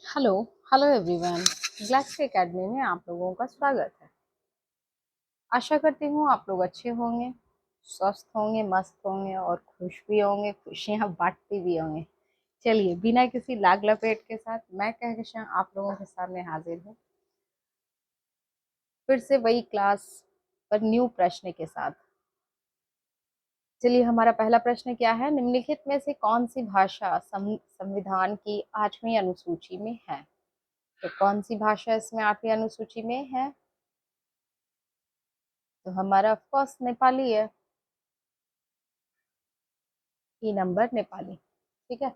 Hello hello everyone. Galaxy academy में आप लोगों का स्वागत है। आशा करती हूँ आप लोग अच्छे होंगे, स्वस्थ होंगे, मस्त होंगे और खुश भी होंगे, खुशियाँ बांटते भी होंगे। चलिए, बिना किसी लाग लपेट के साथ मैं कहकशां आप लोगों के सामने हाजिर हूँ फिर से वही क्लास पर न्यू प्रश्न के साथ। चलिए, हमारा पहला प्रश्न क्या है? निम्नलिखित में से कौन सी भाषा संविधान की 8वीं अनुसूची में है? तो कौन सी भाषा इसमें 8वीं अनुसूची में है? तो हमारा ऑफकोर्स नेपाली है। ई नंबर नेपाली। ठीक है।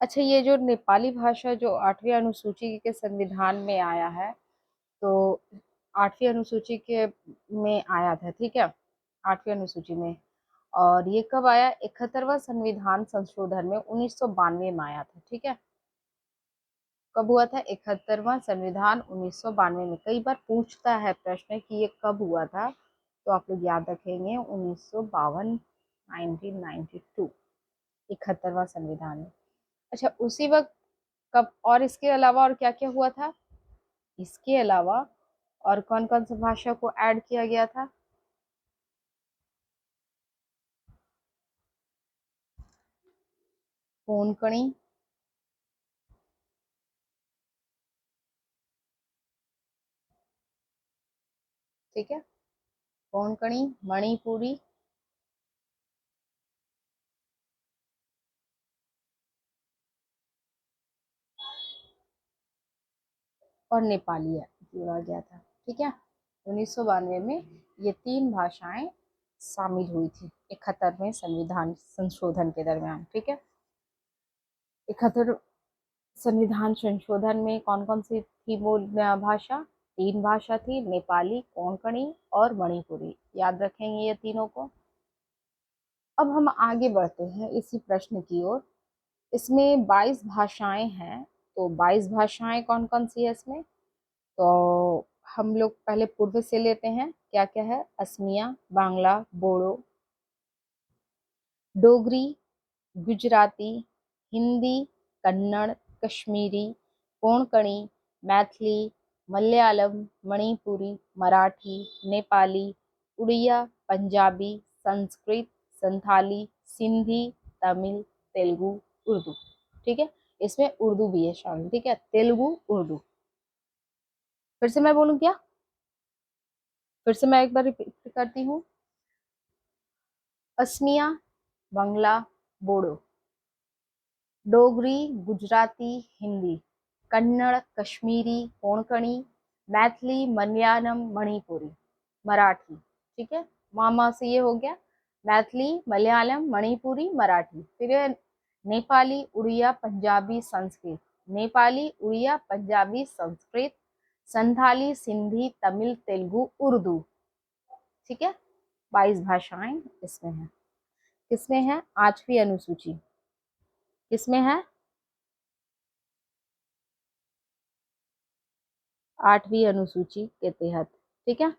अच्छा, ये जो नेपाली भाषा जो 8वीं अनुसूची के संविधान में आया है, तो 8वीं अनुसूची के में आया था, ठीक है, 8वीं अनुसूची में। और ये कब आया? 71वां संविधान संशोधन में 1992 में आया था। ठीक है, कब हुआ था? 71वां संविधान 1992 में। कई बार पूछता है प्रश्न कि ये कब हुआ था, तो आप लोग याद रखेंगे 1952, 1992, 71वां संविधान में। अच्छा, उसी वक्त कब और इसके अलावा और क्या क्या हुआ था? इसके अलावा और कौन कौन सी भाषा को ऐड किया गया था? कोंकणी, ठीक है, कोंकणी, मणिपुरी और नेपाली जोड़ा गया था। ठीक है, 1992 में ये तीन भाषाएं शामिल हुई थी 71वें संविधान संशोधन के दरमियान। ठीक है, 71 संविधान संशोधन में कौन कौन सी थी मूल भाषा? तीन भाषा थी, नेपाली, कोंकणी और मणिपुरी। याद रखेंगे ये तीनों को। अब हम आगे बढ़ते हैं इसी प्रश्न की ओर। इसमें 22 भाषाएं हैं, तो 22 भाषाएं कौन कौन सी है इसमें? तो हम लोग पहले पूर्व से लेते हैं, क्या क्या है? असमिया, बांग्ला, बोडो, डोगरी, गुजराती, हिंदी, कन्नड़, कश्मीरी, कोंकणी, मैथिली, मलयालम, मणिपुरी, मराठी, नेपाली, उड़िया, पंजाबी, संस्कृत, संथाली, सिंधी, तमिल, तेलुगु, उर्दू। ठीक है, इसमें उर्दू भी है शामिल। ठीक है, तेलुगु, उर्दू। फिर से मैं बोलूं क्या? फिर से मैं एक बार रिपीट करती हूँ। असमिया, बांग्ला, बोडो, डोगरी, गुजराती, हिंदी, कन्नड़, कश्मीरी, कोंकणी, मैथिली, मलयालम, मणिपुरी, मराठी। ठीक है, मामा से ये हो गया मैथिली, मलयालम, मणिपुरी, मराठी। फिर नेपाली, उड़िया, पंजाबी, संस्कृत, नेपाली, उड़िया, पंजाबी, संस्कृत, संथाली, सिंधी, तमिल, तेलुगु, उर्दू। ठीक है, 22 भाषाएं इसमें है। किसमें है? 8वीं अनुसूची किसमें है? 8वीं अनुसूची के तहत। ठीक है,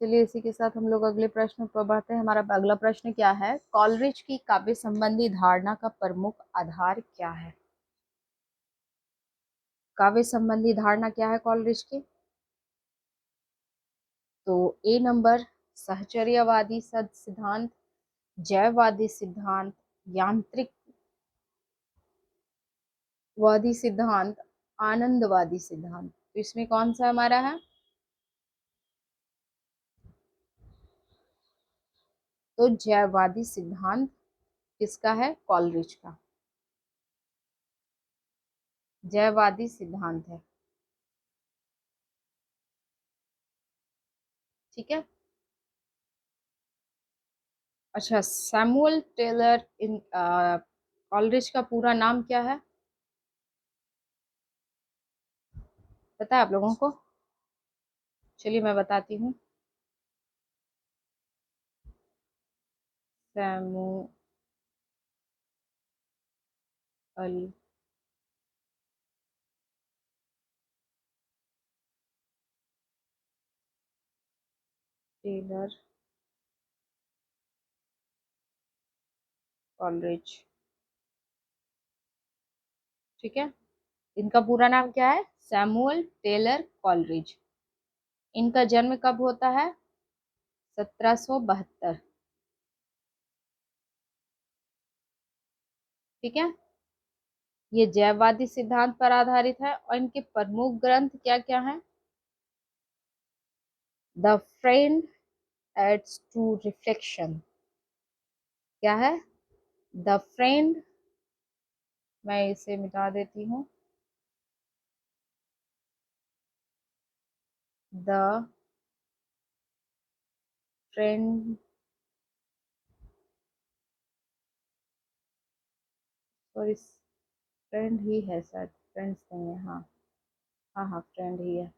चलिए इसी के साथ हम लोग अगले प्रश्न पर बढ़ते हैं। हमारा अगला प्रश्न क्या है? कॉलरिज की काव्य संबंधी धारणा का प्रमुख आधार क्या है? काव्य संबंधी धारणा क्या है कॉलरिज की? तो ए नंबर सहचर्यवादी सिद्धांत, जैववादी सिद्धांत, यांत्रिक वादी सिद्धांत, आनंदवादी सिद्धांत। तो इसमें कौन सा हमारा है? तो जैववादी सिद्धांत किसका है? कॉलरिज का जैववादी सिद्धांत है। ठीक है। अच्छा, सैमुअल टेलर इन कॉलरिज का पूरा नाम क्या है? पता है आप लोगों को? चलिए मैं बताती हूँ। Samuel Taylor Coleridge. ठीक है, इनका पूरा नाम क्या है? Samuel Taylor Coleridge. इनका जन्म कब होता है? 1772। ठीक है, ये जैववादी सिद्धांत पर आधारित है और इनके प्रमुख ग्रंथ क्या क्या हैं? The friend aids to reflection. क्या है? द फ्रेंड, मैं इसे मिटा देती हूँ। द फ्रेंड, सॉरी, फ्रेंड ही है शायद, फ्रेंड्स नहीं है। हाँ हाँ हाँ, फ्रेंड ही है।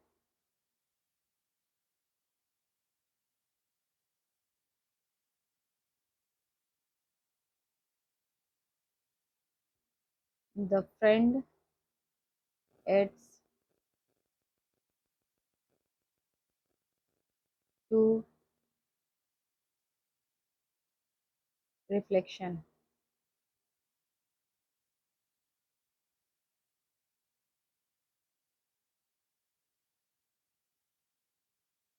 The friend aids to reflection.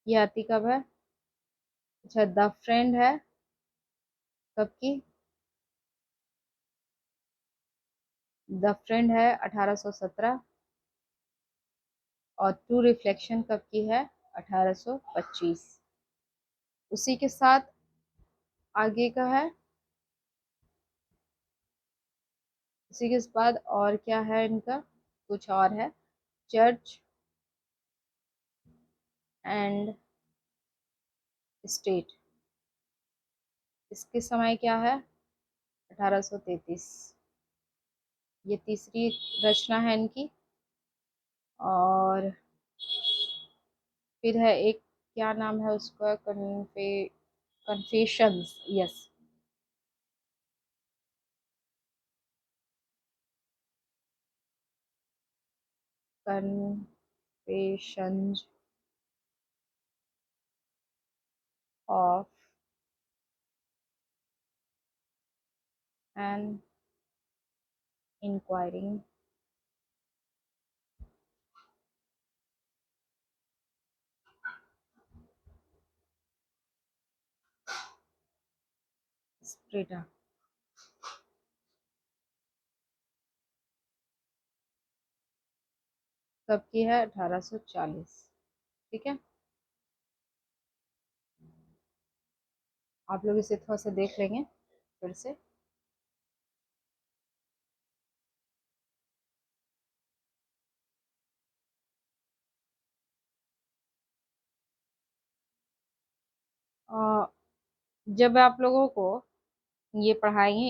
ये आती कब है? अच्छा, द फ्रेंड है कब की? द फ्रेंड है 1817। और टू रिफ्लेक्शन कब की है? 1825। उसी के साथ आगे का है, उसी के बाद और क्या है इनका? कुछ और है, चर्च एंड स्टेट। इसके समय क्या है? 1833। ये तीसरी रचना है इनकी। और फिर है एक, क्या नाम है उसका? Confessions, yes. Confessions of an inquiring spirit. कब की है? 1840। ठीक है, आप लोग इसे थोड़ा सा देख लेंगे फिर से। अ, जब आप लोगों को ये पढ़ाएंगे,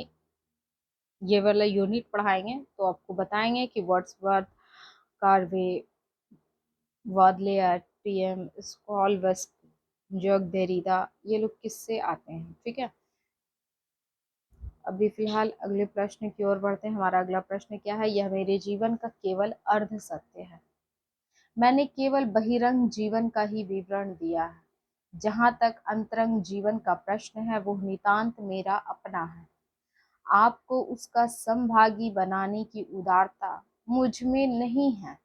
ये वाला यूनिट पढ़ाएंगे, तो आपको बताएंगे कि वर्ड्सवर्थ, कार्वे, वाडलेयर, टीएम स्कॉलवस्क, जग देरिदा, ये लोग किससे आते हैं। ठीक है, अभी फिलहाल अगले प्रश्न की ओर बढ़ते हैं। हमारा अगला प्रश्न क्या है? यह मेरे जीवन का केवल अर्ध सत्य है। मैंने केवल बहिरंग जीवन का ही विवरण दिया है। जहाँ तक अंतरंग जीवन का प्रश्न है, वो नितांत मेरा अपना है। आपको उसका संभागी बनाने की उदारता मुझ में नहीं है।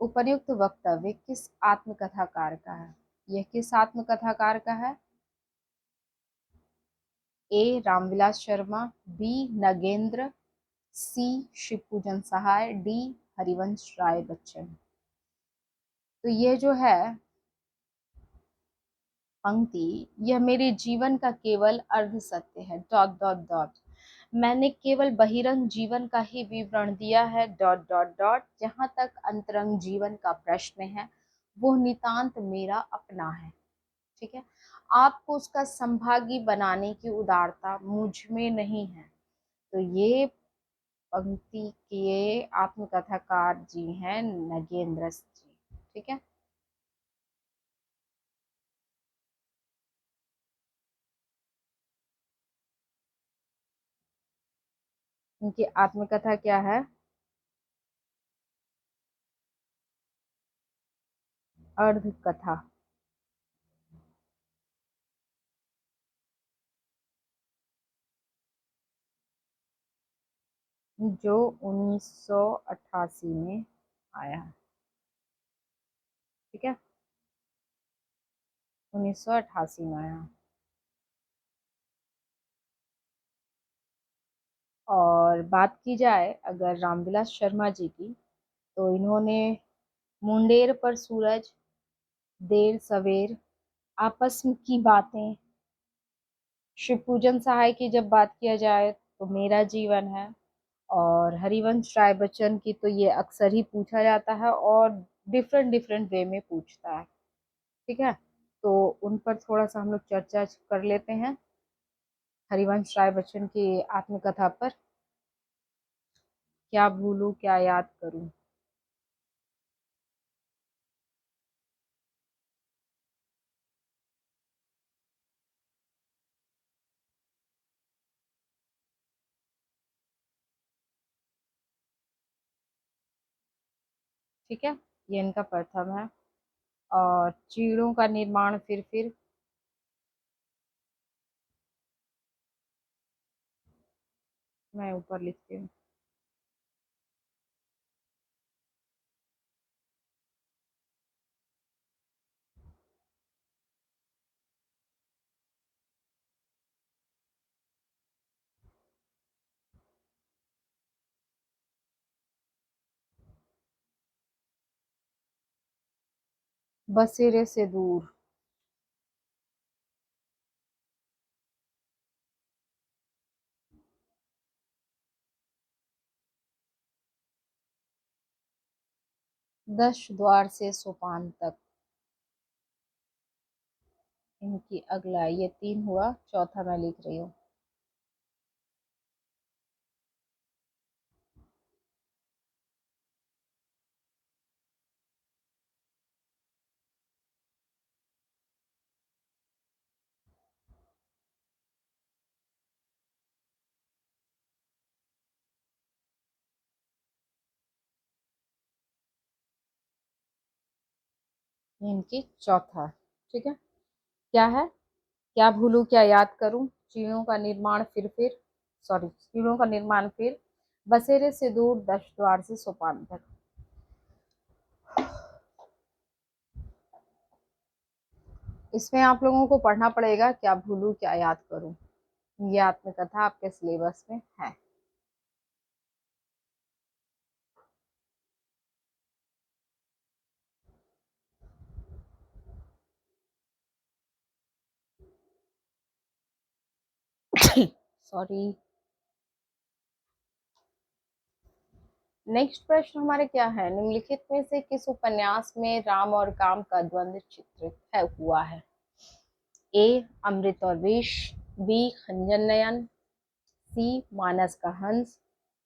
उपर्युक्त वक्तव्य किस आत्मकथाकार का है? यह किस आत्मकथाकार का है? ए रामविलास शर्मा, बी नगेंद्र, सी शिवपूजन सहाय, डी हरिवंश राय बच्चन। तो ये जो है पंक्ति, यह मेरे जीवन का केवल अर्ध सत्य है, डॉट डॉट डॉट। मैंने केवल बहिरंग जीवन का ही विवरण दिया है, डॉट डॉट डॉट। जहां तक अंतरंग जीवन का प्रश्न है, वो नितांत मेरा अपना है। ठीक है, आपको उसका संभागी बनाने की उदारता मुझ में नहीं है। तो ये पंक्ति के आत्मकथाकार जी हैं नगेंद्र जी। ठीक है, इनकी आत्मकथा क्या है? अर्ध कथा। जो 1988 में आया है। ठीक है, 1988 में आया। और बात की जाए अगर रामविलास शर्मा जी की, तो इन्होंने मुंडेर पर सूरज, देर सवेर, आपस की बातें, शिवपूजन सहाय की जब बात किया जाए तो मेरा जीवन है, और हरिवंश राय बच्चन की तो ये अक्सर ही पूछा जाता है और डिफरेंट डिफरेंट वे में पूछता है। ठीक है, तो उन पर थोड़ा सा हम लोग चर्चा कर लेते हैं, हरिवंश राय बच्चन की आत्मकथा पर। क्या भूलूं क्या याद करूं। ठीक है, ये इनका प्रथम है। और चीड़ों का निर्माण फिर मैं ऊपर लिखती हूँ। बसेरे से दूर। 10 द्वार से सोपान तक। इनकी अगला, ये 3 हुआ, चौथा मैं लिख रही हूँ। इनकी चौथा। ठीक है, क्या है, क्या भूलूं क्या याद करूं, चीड़ों का निर्माण फिर, सॉरी, चीड़ों का निर्माण फिर, बसेरे से दूर, 10 द्वार से सोपान तक। इसमें आप लोगों को पढ़ना पड़ेगा क्या भूलूं क्या याद करूं। ये आत्मकथा आपके सिलेबस में है। सॉरी। नेक्स्ट प्रश्न हमारे क्या है, निम्नलिखित में से किस उपन्यास में राम और काम का द्वंद्व चित्रित है हुआ है। ए अमृत और विष, बी खंजन नयन, सी मानस का हंस,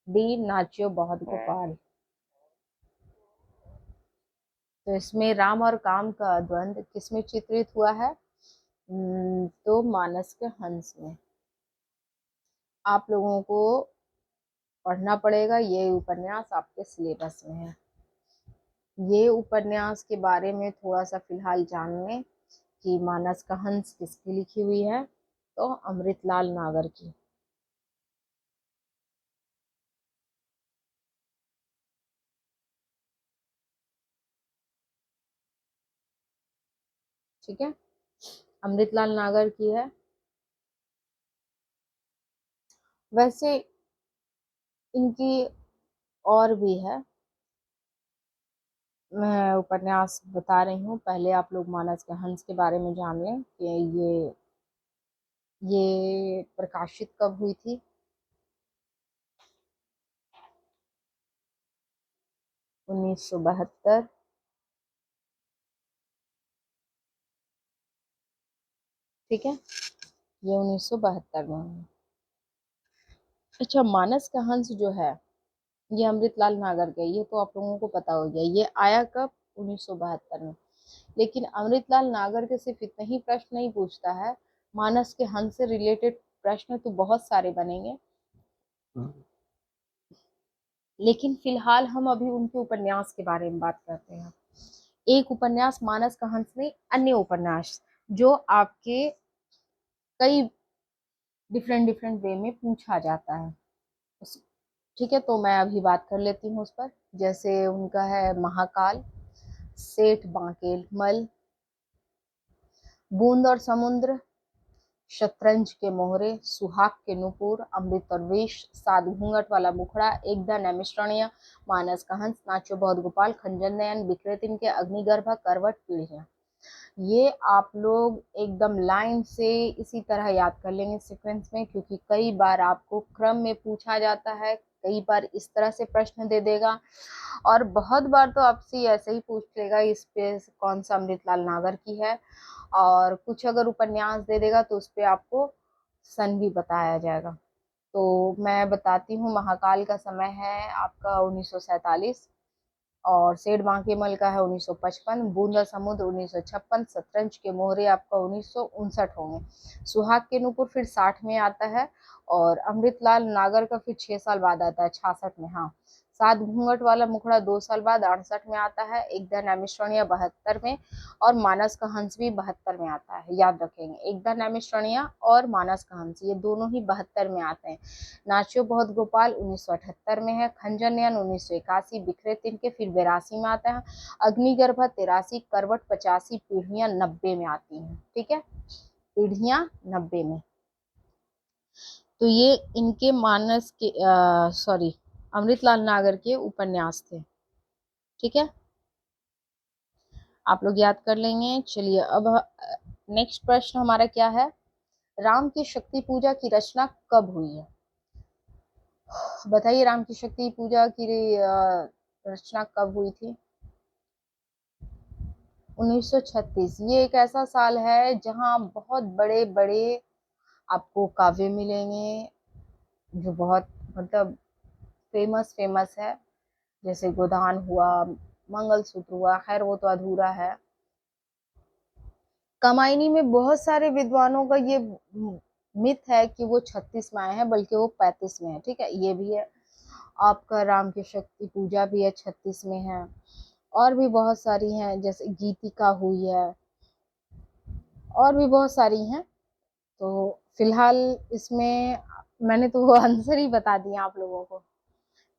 डी नाचियो बहुत गोपाल। तो इसमें राम और काम का द्वंद्व किसमें चित्रित हुआ है, तो मानस के हंस में। आप लोगों को पढ़ना पड़ेगा, ये उपन्यास आपके सिलेबस में है। ये उपन्यास के बारे में थोड़ा सा फिलहाल जान लें कि मानस का हंस किसकी लिखी हुई है, तो अमृतलाल नागर की। ठीक है, अमृतलाल नागर की है। वैसे इनकी और भी है, मैं उपन्यास बता रही हूँ, पहले आप लोग मानस के हंस के बारे में जान लें कि ये प्रकाशित कब हुई थी। 1972। ठीक है, ये 1972 में हुई। अच्छा, मानस का हंस जो है ये अमृतलाल नागर का, ये तो आप लोगों को पता हो गया, ये आया कब, 1972 में। लेकिन अमृतलाल नागर के सिर्फ इतने ही प्रश्न नहीं पूछता है, मानस के हंस से रिलेटेड प्रश्न तो बहुत सारे बनेंगे। लेकिन फिलहाल हम अभी उनके उपन्यास के बारे में बात करते हैं। एक उपन्यास मानस का हंस नहीं, अन्य उपन्यास जो आपके कई डिफरेंट डिफरेंट वे में पूछा जाता है। ठीक है, तो मैं अभी बात कर लेती हूँ उस पर। जैसे उनका है महाकाल, सेठ बांके मल, बूंद और समुद्र, शतरंज के मोहरे, सुहाग के नुपुर, अमृत और विष, सात घूंघट वाला मुखड़ा, एकदम नैमिषण्य, मानस का हंस, नाचो बहुत गोपाल, खंजन नयन, बिखरे तिनके, अग्निगर्भ, करवट, पीढ़ियां। ये आप लोग एकदम लाइन से इसी तरह याद कर लेंगे सीक्वेंस में, क्योंकि कई बार आपको क्रम में पूछा जाता है, कई बार इस तरह से प्रश्न दे देगा, और बहुत बार तो आपसे ऐसे ही पूछ लेगा इस पे कौन सा अमृतलाल नागर की है, और कुछ अगर उपन्यास दे देगा तो उस पे आपको सन भी बताया जाएगा। तो मैं बताती हूँ, महाकाल का समय है आपका 1947, और सेठ बांकेमल का है 1955, बूंदा समुद्र 1956, शतरंज के मोहरे आपका 1959 होंगे, सुहाग के नूपुर फिर 60 में आता है, और अमृतलाल नागर का फिर 6 साल बाद आता है 66 में। हाँ, सात घूंघट वाला मुखड़ा 2 साल बाद 68 में आता है, एकदम नैमिषण्य 72 में, और मानस का हंस भी 72 में आता है। याद रखेंगे, एकदम नैमिषण्य और मानस का हंस ये दोनों ही 72 में आते हैं। नाचियो बहुत गोपाल 1978 में है, खंजनयन 1981, बिखरे तिनके फिर 82 में आता है, अग्निगर्भ 83, करवट 85, पीढ़ियां 90 में आती हैं। ठीक है, पीढ़ियां 90 में। तो ये इनके मानस के सॉरी अमृतलाल नागर के उपन्यास थे। ठीक है, आप लोग याद कर लेंगे। चलिए अब नेक्स्ट प्रश्न हमारा क्या है, राम की शक्ति पूजा की रचना कब हुई है? बताइए, राम की शक्ति पूजा की रचना कब हुई थी? 1936। ये एक ऐसा साल है जहां बहुत बड़े बड़े आपको काव्य मिलेंगे जो बहुत मतलब फेमस फेमस है, जैसे गोदान हुआ, मंगलसूत्र हुआ, खैर वो तो अधूरा है। कमायनी में बहुत सारे विद्वानों का ये मिथ है कि वो 36 में आए हैं, बल्कि वो 35 में है। ठीक है, ये भी है। आपका राम की शक्ति पूजा भी है 36 में है, और भी बहुत सारी हैं, जैसे गीतिका हुई है, और भी बहुत सारी हैं। तो फिलहाल इसमें मैंने तो वो आंसर ही बता दिया आप लोगों को,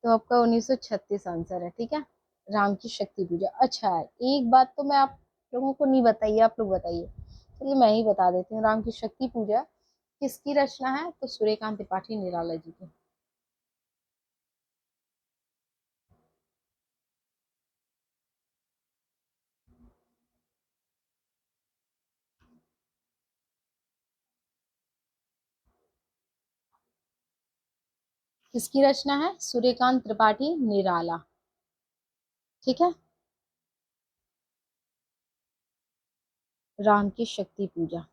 तो आपका 1936 आंसर है। ठीक है, राम की शक्ति पूजा। अच्छा, एक बात तो मैं आप लोगों को नहीं बताइए, आप लोग बताइए, चलिए मैं ही बता देती हूँ। राम की शक्ति पूजा किसकी रचना है? तो सूर्यकांत त्रिपाठी निराला जी की। किसकी रचना है? सूर्यकांत त्रिपाठी निराला। ठीक है, राम की शक्ति पूजा।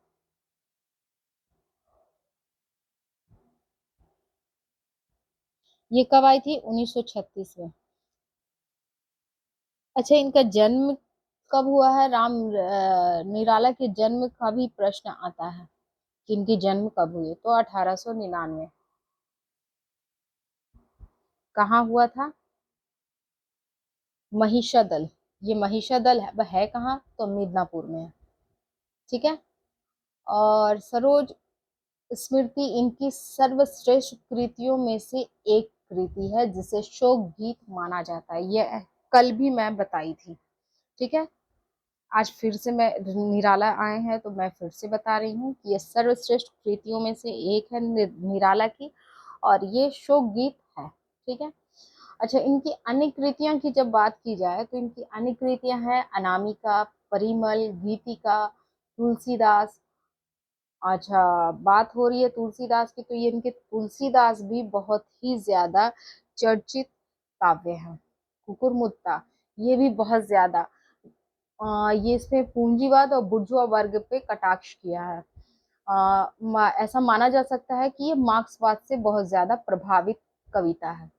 ये कब आई थी? 1936 में। अच्छा, इनका जन्म कब हुआ है? राम निराला के जन्म का भी प्रश्न आता है कि इनकी जन्म कब हुई, तो 1899। कहाँ हुआ था? महिषादल। ये महिषादल है कहाँ? तो मिदनापुर में है। ठीक है, और सरोज स्मृति इनकी सर्वश्रेष्ठ कृतियों में से एक कृति है जिसे शोक गीत माना जाता है। ये कल भी मैं बताई थी। ठीक है, आज फिर से मैं, निराला आए हैं तो मैं फिर से बता रही हूँ कि ये सर्वश्रेष्ठ कृतियों में से एक है निराला की, और ये शोक गीत है। ठीक है, अच्छा, इनकी अन्य कृतियां की जब बात की जाए तो इनकी अन्य कृतियां हैं अनामिका, परिमल, गीतिका, तुलसीदास। अच्छा, बात हो रही है तुलसीदास की, तो ये इनके तुलसीदास भी बहुत ही ज्यादा चर्चित काव्य हैं। कुकुरमुत्ता ये भी बहुत ज्यादा ये इसमें पूंजीवाद और बुर्जुआ वर्ग पे कटाक्ष किया है। ऐसा माना जा सकता है कि ये मार्क्सवाद से बहुत ज्यादा प्रभावित कविता है।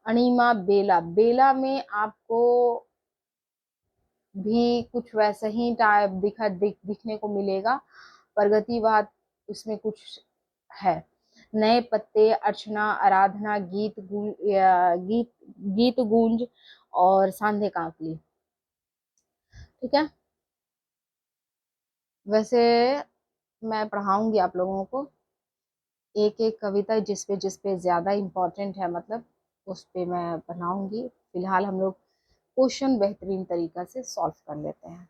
अणिमा बेला, बेला में आपको भी कुछ वैसा ही टाइप दिखने को मिलेगा, प्रगतिवाद उसमें कुछ है। नए पत्ते, अर्चना, आराधना, गीत गीत गूंज, और सांधे कांकली। ठीक है, वैसे मैं पढ़ाऊंगी आप लोगों को एक एक कविता जिसपे जिसपे ज्यादा इम्पोर्टेंट है, मतलब उस पे मैं बनाऊंगी। फिलहाल हम लोग क्वेश्चन बेहतरीन तरीका से सॉल्व कर लेते हैं,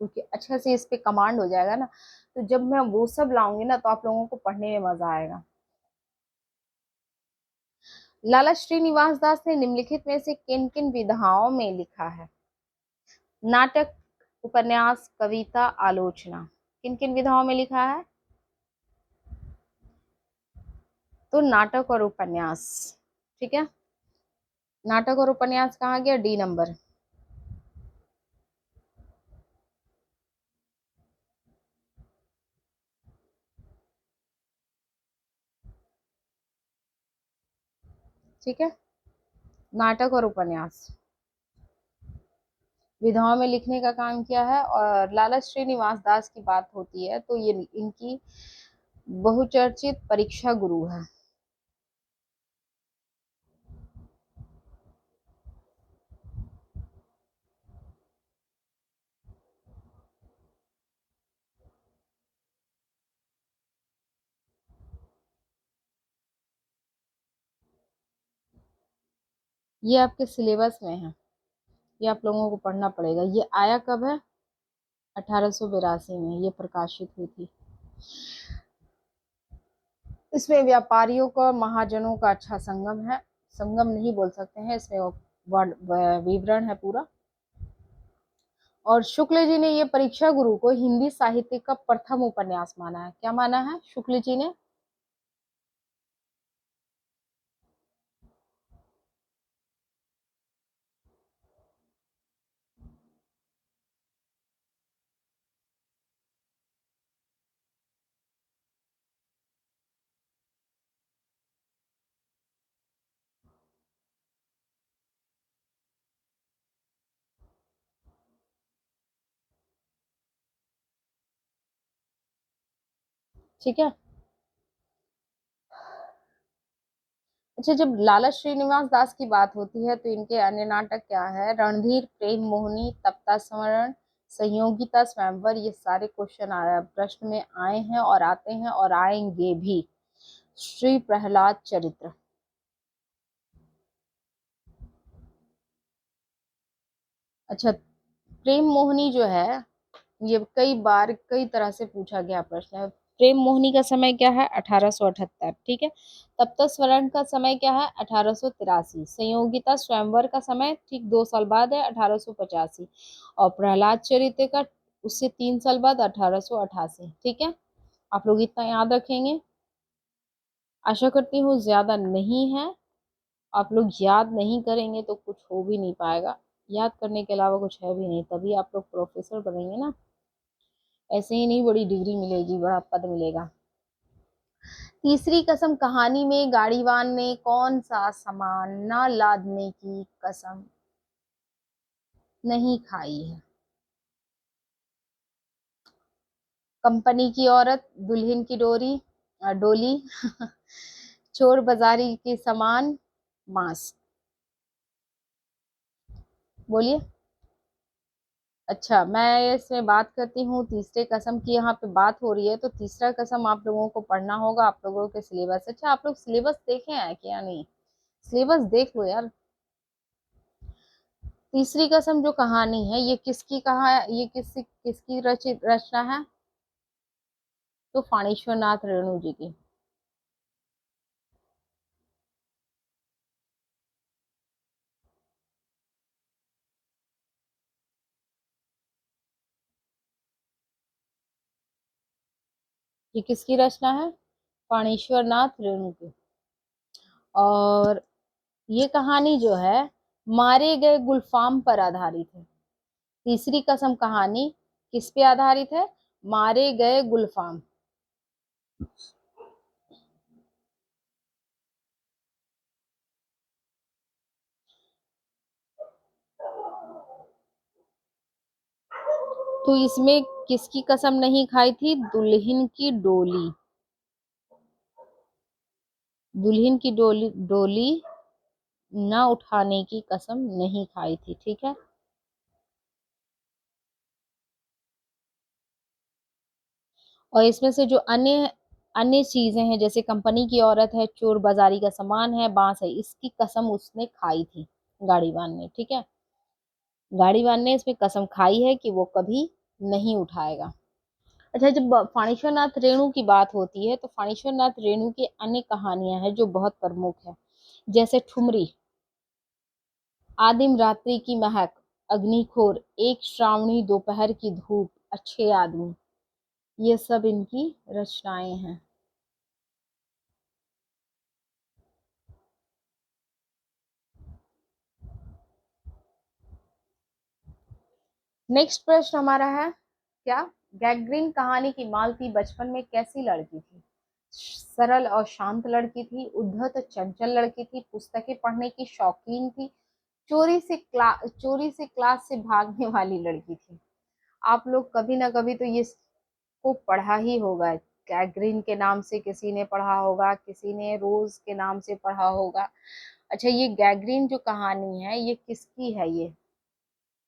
क्योंकि अच्छे से इस पे कमांड हो जाएगा ना, तो जब मैं वो सब लाऊंगी ना तो आप लोगों को पढ़ने में मजा आएगा। लाला श्रीनिवास दास ने निम्नलिखित में से किन किन विधाओं में लिखा है? नाटक, उपन्यास, कविता, आलोचना, किन किन विधाओं में लिखा है? तो नाटक और उपन्यास। ठीक है, नाटक और उपन्यास कहाँ गया? D number. ठीक है, नाटक और उपन्यास विधाओं में लिखने का काम किया है। और लाला श्रीनिवास दास की बात होती है तो ये इनकी बहुचर्चित परीक्षा गुरु है। ये आपके सिलेबस में है, ये आप लोगों को पढ़ना पड़ेगा। ये आया कब है? 1882 में ये प्रकाशित हुई थी। इसमें व्यापारियों का, महाजनों का अच्छा संगम है, संगम नहीं बोल सकते हैं, इसमें विवरण है पूरा। और शुक्ल जी ने ये परीक्षा गुरु को हिंदी साहित्य का प्रथम उपन्यास माना है। क्या माना है शुक्ल जी ने? ठीक है। अच्छा, जब लाला श्रीनिवास दास की बात होती है तो इनके अन्य नाटक क्या है? रणधीर, प्रेम मोहिनी, तप्ता स्मरण, संयोगिता, स्वयंवर, ये सारे क्वेश्चन प्रश्न में आए हैं और आते हैं और आएंगे भी। श्री प्रहलाद चरित्र। अच्छा, प्रेम मोहिनी जो है ये कई बार कई तरह से पूछा गया प्रश्न है। प्रेम मोहिनी का समय क्या है? 1878। ठीक है। तप्त स्वर्ण का समय क्या है? 1883। संयोगिता स्वयंवर का समय ठीक 2 साल बाद है, 1885। और प्रहलाद चरित्र का उससे 3 साल बाद, 1888। ठीक है, आप लोग इतना याद रखेंगे। आशा करती हूँ ज्यादा नहीं है। आप लोग याद नहीं करेंगे तो कुछ हो भी नहीं पाएगा। याद करने के अलावा कुछ है भी नहीं, तभी आप लोग प्रोफेसर बनेंगे ना। ऐसे ही नहीं, बड़ी डिग्री मिलेगी, बड़ा पद मिलेगा। तीसरी कसम कहानी में गाड़ीवान ने कौन सा सामान न लादने की कसम नहीं खाई है? कंपनी की औरत, दुल्हन की डोली, चोर बाजारी के सामान, मांस। बोलिए। अच्छा, मैं इसमें बात करती हूँ तीसरे कसम की। यहाँ पे बात हो रही है तो तीसरा कसम आप लोगों को पढ़ना होगा, आप लोगों के सिलेबस। अच्छा, आप लोग सिलेबस देखे हैं क्या? नहीं, सिलेबस देख लो यार। तीसरी कसम जो कहानी है ये किसकी कहा ये किसकी रचित रचना है? तो फाणेश्वर नाथ रेणु जी की। ये किसकी रचना है? फाणेश्वर नाथ रेणु की। और ये कहानी जो है मारे गए गुलफाम पर आधारित है। तीसरी कसम कहानी किस पे आधारित है? मारे गए गुलफाम। तो इसमें किसकी कसम नहीं खाई थी? दुल्हन की डोली। दुल्हन की डोली न उठाने की कसम नहीं खाई थी। ठीक है। और इसमें से जो अन्य अन्य चीजें हैं जैसे कंपनी की औरत है, चोर बाजारी का सामान है, बांस है, इसकी कसम उसने खाई थी गाड़ीवान ने। ठीक है, गाड़ीवान ने इसमें कसम खाई है कि वो कभी नहीं उठाएगा। अच्छा, जब फाणेश्वर नाथ रेणु की बात होती है तो फाणेश्वर नाथ रेणु की अन्य कहानियां हैं जो बहुत प्रमुख है, जैसे ठुमरी, आदिम रात्रि की महक, अग्निखोर, एक श्रावणी दोपहर की धूप, अच्छे आदमी, ये सब इनकी रचनाएं हैं। नेक्स्ट प्रश्न हमारा है क्या, गैग्रीन कहानी की मालती बचपन में कैसी लड़की थी? सरल और शांत लड़की थी, उद्धत और चंचल लड़की थी, पुस्तकें पढ़ने की शौकीन थी, चोरी से क्लास से भागने वाली लड़की थी। आप लोग कभी ना कभी तो ये को पढ़ा ही होगा। गैग्रीन के नाम से किसी ने पढ़ा होगा, किसी ने रोज के नाम से पढ़ा होगा। अच्छा, ये गैग्रीन जो कहानी है ये किसकी है? ये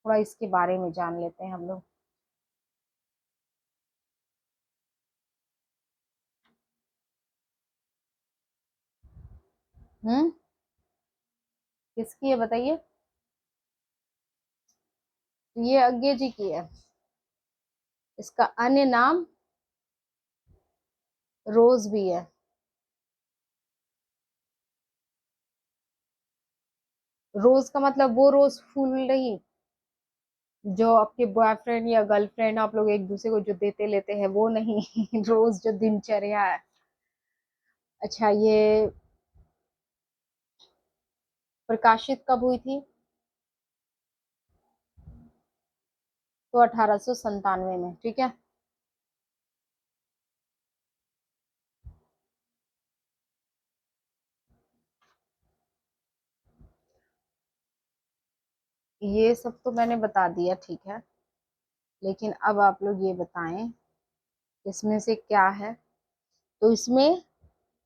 थोड़ा इसके बारे में जान लेते हैं हम लोग। हम्म, किसकी है बताइए? ये अज्ञे जी की है। इसका अन्य नाम रोज भी है। रोज का मतलब वो रोज फूल नहीं जो आपके बॉयफ्रेंड या गर्लफ्रेंड आप लोग एक दूसरे को जो देते लेते हैं, वो नहीं। रोज जो दिनचर्या है। अच्छा, ये प्रकाशित कब हुई थी? तो 1897 में। ठीक है, ये सब तो मैंने बता दिया। ठीक है, लेकिन अब आप लोग ये बताएं इसमें से क्या है। तो इसमें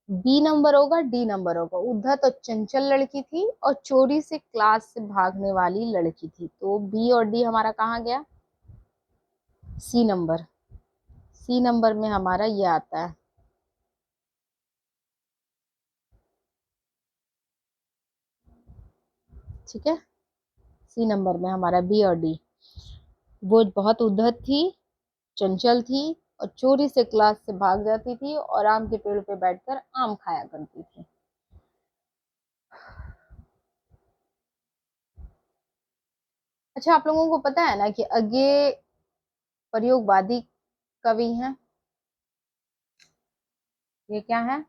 बी नंबर होगा, डी नंबर होगा। उद्धत और चंचल लड़की थी और चोरी से क्लास से भागने वाली लड़की थी, तो बी और डी हमारा कहाँ गया? सी नंबर। सी नंबर में हमारा ये आता है। ठीक है, सी नंबर में हमारा बी और डी। वो बहुत उद्धत थी, चंचल थी और चोरी से क्लास से भाग जाती थी और आम के पेड़ पे बैठकर आम खाया करती थी। अच्छा, आप लोगों को पता है ना कि अज्ञे प्रयोगवादी कवि हैं? ये क्या है?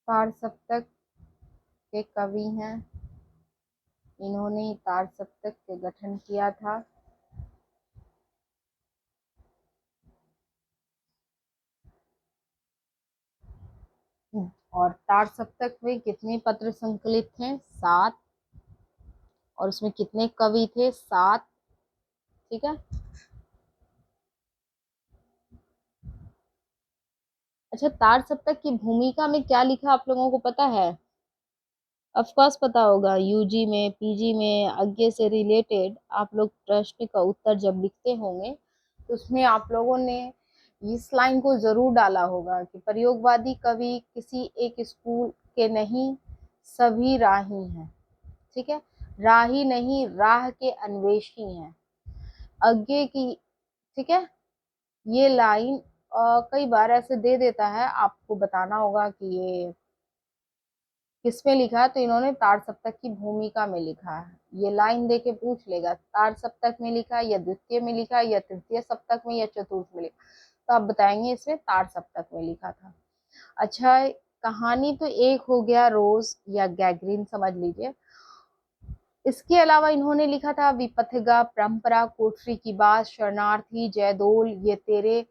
तार सप्तक के कवि हैं। इन्होंने तार सप्तक के गठन किया था। और तार सप्तक में कितने पत्र संकलित थे? 7। और उसमें कितने कवि थे? 7। ठीक है। अच्छा, तार सप्तक की भूमिका में क्या लिखा आप लोगों को पता है? ऑफ कोर्स पता होगा। यूजी में, पीजी में आगे से रिलेटेड आप लोग प्रश्न का उत्तर जब लिखते होंगे तो उसमें आप लोगों ने इस लाइन को जरूर डाला होगा कि प्रयोगवादी कवि किसी एक स्कूल के नहीं, सभी राही हैं। ठीक है, राही नहीं, राह के अन्वेषी हैं आगे की। ठीक है, ये लाइन कई बार ऐसे दे देता है, आपको बताना होगा कि ये किसमें लिखा है। तो इन्होंने तार सप्तक की भूमिका में लिखा है। ये लाइन देके पूछ लेगा तार सप्तक में लिखा है या द्वितीय में लिखा है या तृतीय सप्तक में या चतुर्थ में लिखा, तो आप बताएंगे इसमें तार सप्तक में लिखा था। अच्छा, कहानी तो एक हो गया रोज या गैगरीन समझ लीजिए। इसके अलावा इन्होंने लिखा था विपथगा, परंपरा, कोठरी की बात, शरणार्थी, जयदोल, ये तेरे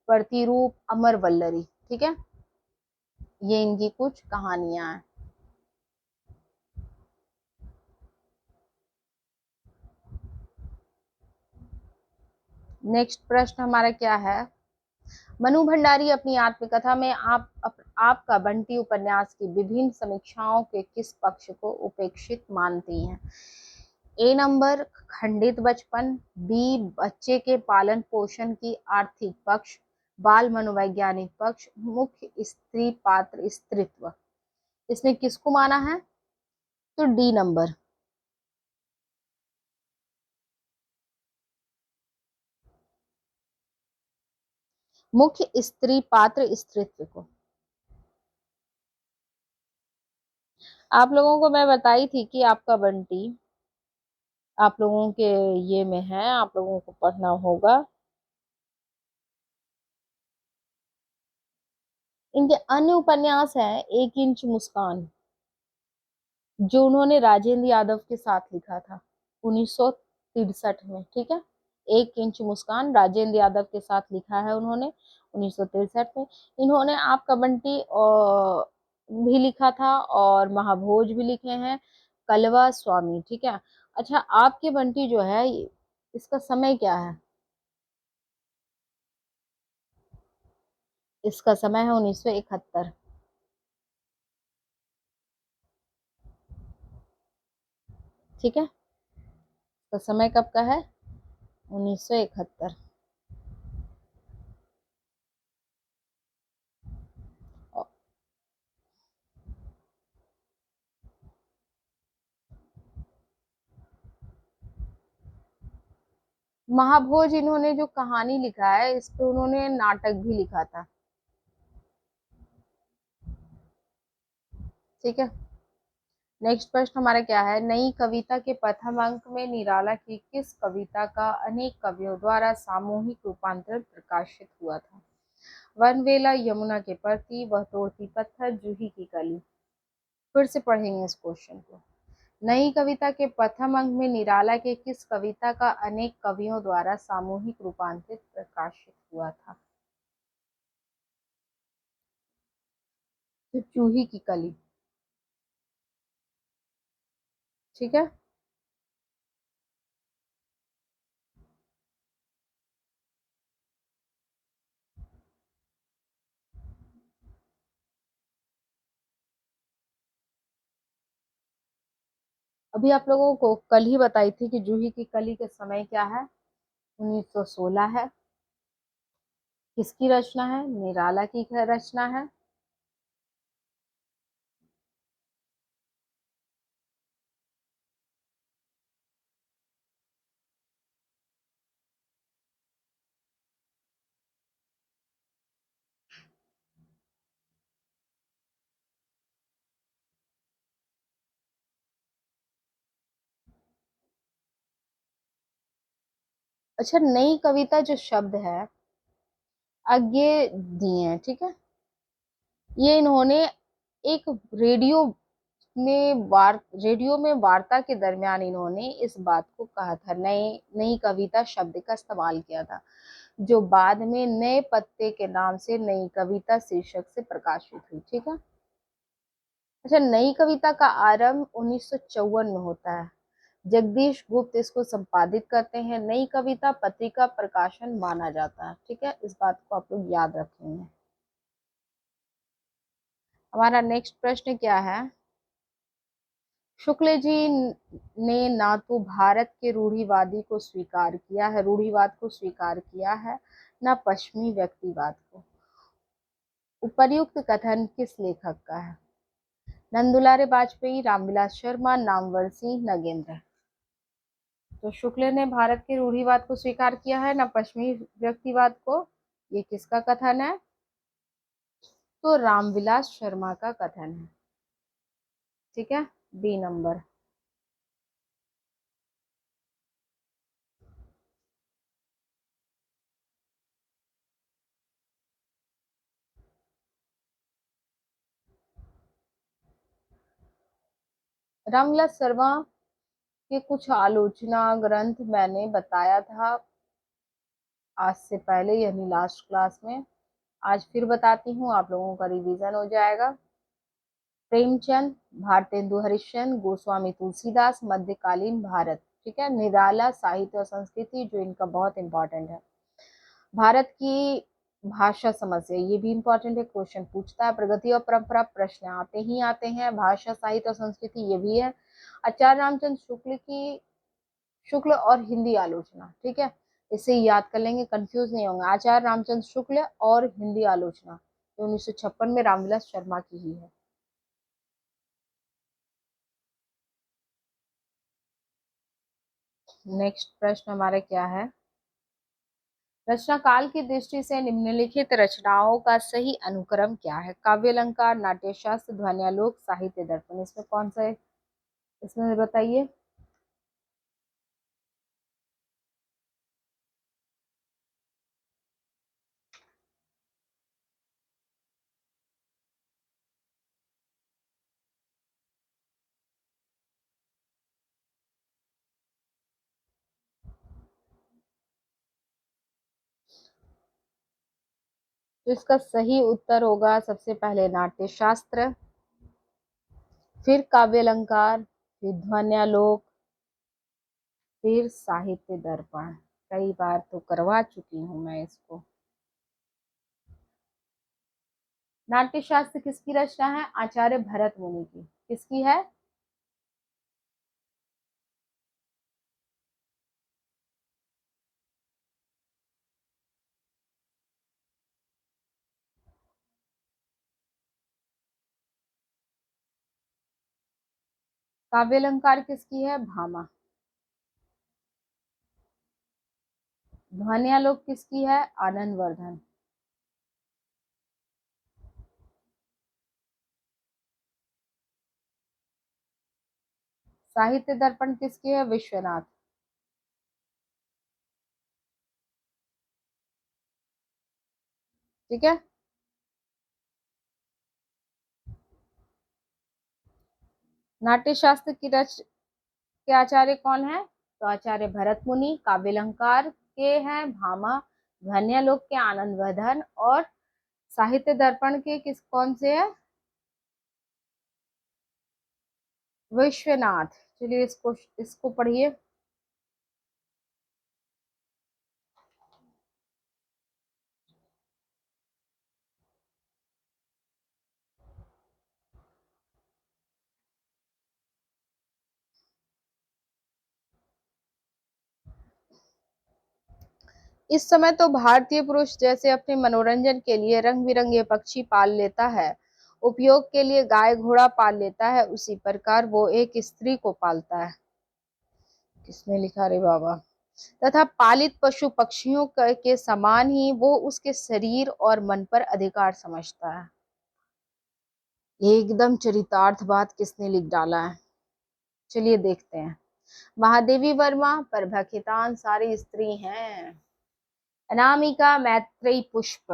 प्रतिरूप, अमर वल्लरी। ठीक है, ये इनकी कुछ कहानियां हैं। नेक्स्ट प्रश्न हमारा क्या है, मनु भंडारी अपनी आत्मकथा में आपका बंटी उपन्यास की विभिन्न समीक्षाओं के किस पक्ष को उपेक्षित मानती हैं? ए नंबर खंडित बचपन, बी बच्चे के पालन पोषण की आर्थिक पक्ष, बाल मनोवैज्ञानिक पक्ष, मुख्य स्त्री पात्र स्त्रीत्व। इसमें किसको माना है? तो डी नंबर। मुख्य स्त्री पात्र स्त्रीत्व को। आप लोगों को मैं बताई थी कि आपका बंटी आप लोगों के ये में है, आप लोगों को पढ़ना होगा। इनके अन्य उपन्यास हैं एक इंच मुस्कान, जो उन्होंने राजेंद्र यादव के साथ लिखा था 1963 में, ठीक है। एक इंच मुस्कान राजेंद्र यादव के साथ लिखा है उन्होंने 1963 में। इन्होंने आपका बंटी भी लिखा था और महाभोज भी लिखे हैं, कलवा स्वामी, ठीक है। अच्छा, आपके बंटी जो है इसका समय क्या है? इसका समय है 1971, ठीक है। तो समय कब का है? 1971। महाभोज इन्होंने जो कहानी लिखा है इस पे उन्होंने नाटक भी लिखा था, ठीक है। नेक्स्ट प्रश्न हमारा क्या है, नई कविता के प्रथम अंक में निराला की किस कविता का अनेक कवियों द्वारा सामूहिक रूपांतरण प्रकाशित हुआ था? वनवेला, यमुना के प्रति, वह तोड़ती पत्थर, जूही की कली। फिर से पढ़ेंगे इस क्वेश्चन को। नई कविता के प्रथम अंक में निराला के किस कविता का अनेक कवियों द्वारा सामूहिक रूपांतरित प्रकाशित हुआ था? तो जूही की कली, ठीक है। अभी आप लोगों को कल ही बताई थी कि जूही की कली के समय क्या है? 1916 है। किसकी रचना है? निराला की रचना है। अच्छा, नई कविता जो शब्द है आगे दिए हैं, ठीक है। ये इन्होंने एक रेडियो में वार्ता के दरमियान इन्होंने इस बात को कहा था, नई नई कविता शब्द का इस्तेमाल किया था, जो बाद में नए पत्ते के नाम से नई कविता शीर्षक से प्रकाशित हुई, ठीक है। अच्छा, नई कविता का आरंभ 1954 में होता है। जगदीश गुप्त इसको संपादित करते हैं। नई कविता पत्रिका प्रकाशन माना जाता है, ठीक है। इस बात को आप लोग याद रखेंगे। हमारा नेक्स्ट प्रश्न क्या है, शुक्ल जी ने ना तो भारत के रूढ़िवाद को स्वीकार किया है, न पश्चिमी व्यक्तिवाद को। उपर्युक्त कथन किस लेखक का है? नंदुलारे वाजपेयी, रामविलास शर्मा, नामवर सिंह, नगेंद्र। तो शुक्ल ने भारत के रूढ़िवाद को स्वीकार किया है, न पश्चिमी व्यक्तिवाद को। ये किसका कथन है? तो रामविलास शर्मा का कथन है, ठीक है। B number. रामविलास शर्मा के कुछ आलोचना ग्रंथ मैंने बताया था आज से पहले, यानी लास्ट क्लास में। आज फिर बताती हूँ, आप लोगों का रिवीजन हो जाएगा। प्रेमचंद, भारतेंदु हरिश्चंद्र, गोस्वामी तुलसीदास, मध्यकालीन भारत, ठीक है। निराला, साहित्य और संस्कृति, जो इनका बहुत इंपॉर्टेंट है। भारत की भाषा समस्या, ये भी इंपॉर्टेंट है, क्वेश्चन पूछता है। प्रगति और परंपरा, प्रश्न आते ही आते हैं। भाषा, साहित्य और संस्कृति, ये भी है। आचार्य रामचंद्र शुक्ल और हिंदी आलोचना, ठीक है, इसे याद कर लेंगे, कंफ्यूज नहीं होंगे। आचार्य रामचंद्र शुक्ल और हिंदी आलोचना, 1956 में रामविलास शर्मा की ही है। नेक्स्ट प्रश्न हमारा क्या है? रचना काल की दृष्टि से निम्नलिखित रचनाओं का सही अनुक्रम क्या है? काव्य अलंकार, नाट्य शास्त्र, ध्वन्यालोक, साहित्य दर्पण, इसमें कौन सा है? इसमें बताइए। तो इसका सही उत्तर होगा सबसे पहले नाट्य शास्त्र, फिर काव्य अलंकार, फिर ध्वन्यालोक, फिर साहित्य दर्पण। कई बार तो करवा चुकी हूं मैं इसको। नाट्य शास्त्र किसकी रचना है? आचार्य भरत मुनि की। किसकी है? काव्य अलंकार किसकी है? भामा। ध्वन्यालोक किसकी है? आनंद वर्धन। साहित्य दर्पण किसकी है? विश्वनाथ। ठीक है। नाट्य शास्त्र की रच के आचार्य कौन है? तो आचार्य भरत मुनि। काव्य अलंकार के हैं भामा। ध्वन्यालोक के आनंद वर्धन। और साहित्य दर्पण के किस कौन से है? विश्वनाथ। चलिए इसको इसको पढ़िए। इस समय तो भारतीय पुरुष जैसे अपने मनोरंजन के लिए रंग बिरंगे पक्षी पाल लेता है, उपयोग के लिए गाय घोड़ा पाल लेता है, उसी प्रकार वो एक स्त्री को पालता है। किसने लिखा रे बाबा? तथा पालित पशु पक्षियों के समान ही वो उसके शरीर और मन पर अधिकार समझता है। एकदम चरितार्थ बात किसने लिख डाला है? चलिए देखते हैं। महादेवी वर्मा, प्रभा खेतान सारी स्त्री हैं। अनामिका, मैत्रेयी, पुष्प।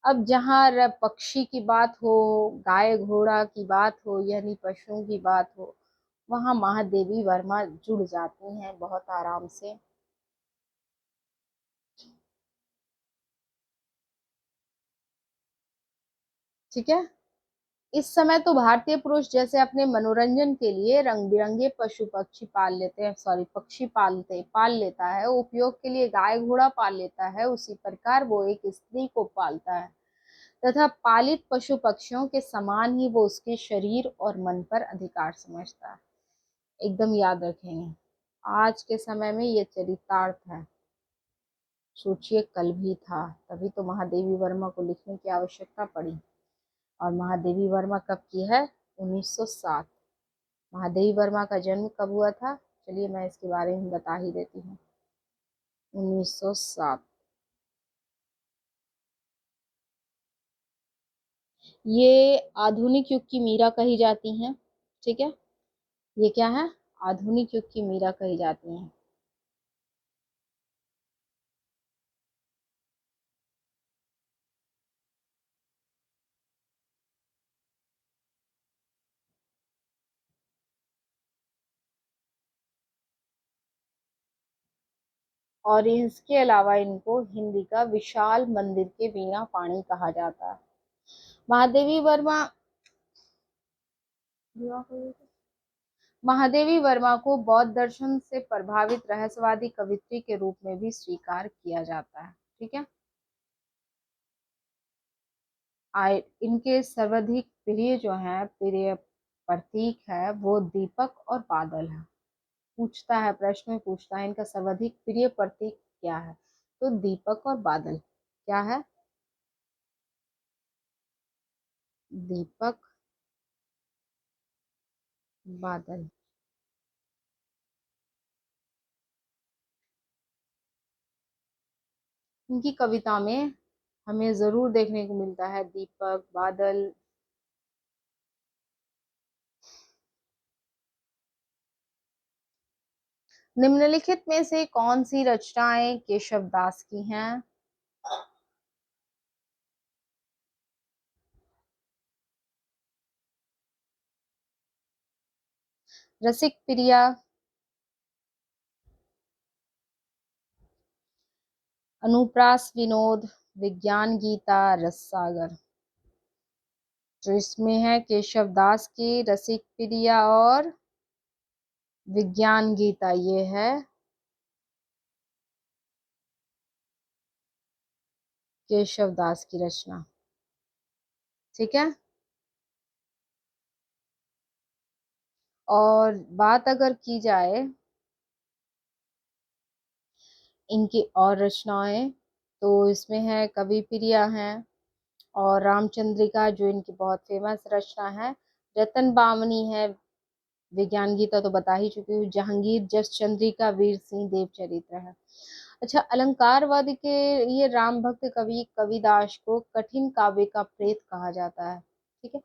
अब जहाँ पक्षी की बात हो, गाय घोड़ा की बात हो, यानी पशुओं की बात हो, वहां महादेवी वर्मा जुड़ जाती हैं बहुत आराम से। ठीक है। इस समय तो भारतीय पुरुष जैसे अपने मनोरंजन के लिए रंग बिरंगे पशु पक्षी पाल लेते हैं, सॉरी पक्षी पाल लेता है, उपयोग के लिए गाय घोड़ा पाल लेता है, उसी प्रकार वो एक स्त्री को पालता है, तथा पालित पशु पक्षियों के समान ही वो उसके शरीर और मन पर अधिकार समझता है। एकदम याद रखेंगे, आज के समय में ये चरितार्थ है। सोचिए कल भी था, तभी तो महादेवी वर्मा को लिखने की आवश्यकता पड़ी। और महादेवी वर्मा कब की है? 1907। महादेवी वर्मा का जन्म कब हुआ था? चलिए मैं इसके बारे में बता ही देती हूँ। 1907। ये आधुनिक युग की मीरा कही जाती हैं। ठीक है। ये क्या है? आधुनिक युग की मीरा कही जाती हैं। और इसके अलावा इनको हिंदी का विशाल मंदिर के वीणा पाणी कहा जाता है। महादेवी वर्मा महादेवी वर्मा को बौद्ध दर्शन से प्रभावित रहस्यवादी कवियत्री के रूप में भी स्वीकार किया जाता है। ठीक है। इनके सर्वाधिक प्रिय जो है प्रिय प्रतीक है वो दीपक और बादल है। पूछता है, प्रश्न में पूछता है इनका सर्वाधिक प्रिय प्रतीक क्या है, तो दीपक और बादल। क्या है? दीपक, बादल। इनकी कविता में हमें जरूर देखने को मिलता है दीपक, बादल। निम्नलिखित में से कौन सी रचनाएं केशव दास की हैं? रसिक प्रिया, अनुप्रास विनोद, विज्ञान गीता, रस सागर। तो इसमें है केशव दास की रसिक प्रिया और विज्ञान गीता। ये है केशव दास की रचना। ठीक है। और बात अगर की जाए इनकी और रचनाएं, तो इसमें है कवि प्रिया है और रामचंद्रिका जो इनकी बहुत फेमस रचना है। रतन बामनी है, विज्ञान गीता तो बता ही चुकी हूँ। जहांगीर जस चंद्रिका, वीर सिंह देव चरित्र है। अच्छा, अलंकारवाद के ये राम भक्त कवि कविदास को कठिन काव्य का प्रेत कहा जाता है। ठीक है।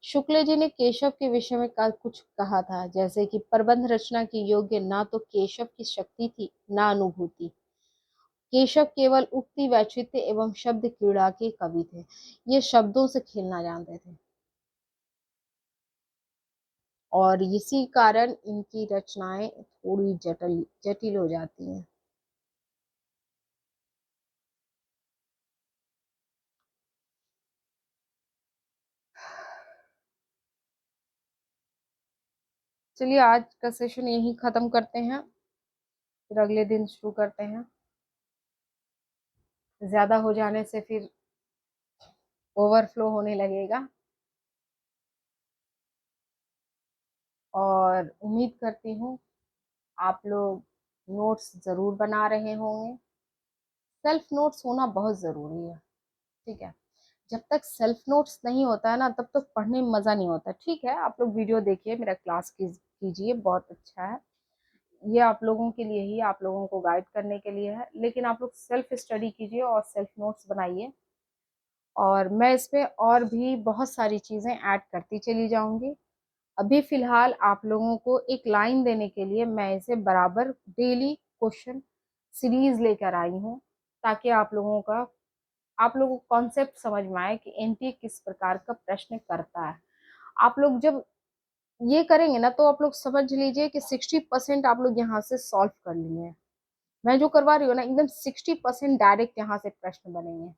शुक्ल जी ने केशव के विषय में कुछ कहा था, जैसे कि प्रबंध रचना के योग्य ना तो केशव की शक्ति थी ना अनुभूति। केशव केवल उक्ति, वैचित्र्य एवं शब्द क्रीड़ा के कवि थे। ये शब्दों से खेलना जानते थे और इसी कारण इनकी रचनाएं थोड़ी जटिल जटिल हो जाती हैं। चलिए आज का सेशन यही खत्म करते हैं, फिर अगले दिन शुरू करते हैं। ज्यादा हो जाने से फिर ओवरफ्लो होने लगेगा। और उम्मीद करती हूँ आप लोग नोट्स जरूर बना रहे होंगे। सेल्फ नोट्स होना बहुत जरूरी है। ठीक है। जब तक सेल्फ नोट्स नहीं होता है ना, तब तक पढ़ने में मजा नहीं होता। ठीक है, आप लोग वीडियो देखिए, मेरा क्लास कीजिए, बहुत अच्छा है। ये आप लोगों के लिए ही, आप लोगों को गाइड करने के लिए है, लेकिन आप लोग सेल्फ स्टडी कीजिए और सेल्फ नोट्स बनाइए। और मैं इसमें और भी बहुत सारी चीजें ऐड करती चली जाऊंगी। अभी फिलहाल आप लोगों को एक लाइन देने के लिए मैं इसे बराबर डेली क्वेश्चन सीरीज लेकर आई हूँ, ताकि आप लोगों को कॉन्सेप्ट समझ में आए कि एनटीए किस प्रकार का प्रश्न करता है। आप लोग जब ये करेंगे ना, तो आप लोग समझ लीजिए कि 60% आप लोग यहाँ से सॉल्व कर लिए हैं। मैं जो करवा रही हूँ ना, एकदम 60% डायरेक्ट यहाँ से प्रश्न बनेंगे।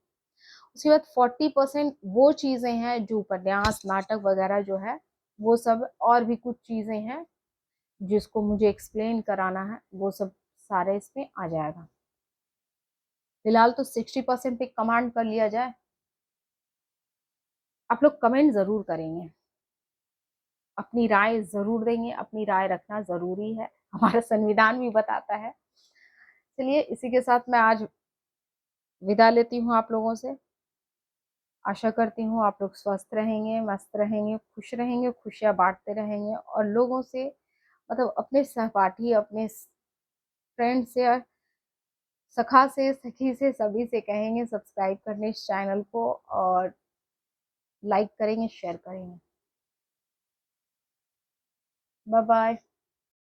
उसके बाद 40% वो चीजें हैं जो उपन्यास, नाटक वगैरह जो है वो सब, और भी कुछ चीजें हैं जिसको मुझे एक्सप्लेन कराना है, वो सब सारे इसमें आ जाएगा। फिलहाल तो 60% पे कमांड कर लिया जाए। आप लोग कमेंट जरूर करेंगे, अपनी राय जरूर देंगे, अपनी राय रखना जरूरी है, हमारा संविधान भी बताता है। चलिए इसी के साथ मैं आज विदा लेती हूँ आप लोगों से। आशा करती हूँ आप लोग स्वस्थ रहेंगे, मस्त रहेंगे, खुश रहेंगे, खुशियाँ बांटते रहेंगे और लोगों से, मतलब अपने सहपाठी, अपने फ्रेंड से, सखा से, सखी से, सभी से कहेंगे सब्सक्राइब करने इस चैनल को, और लाइक करेंगे, शेयर करेंगे। Bye bye.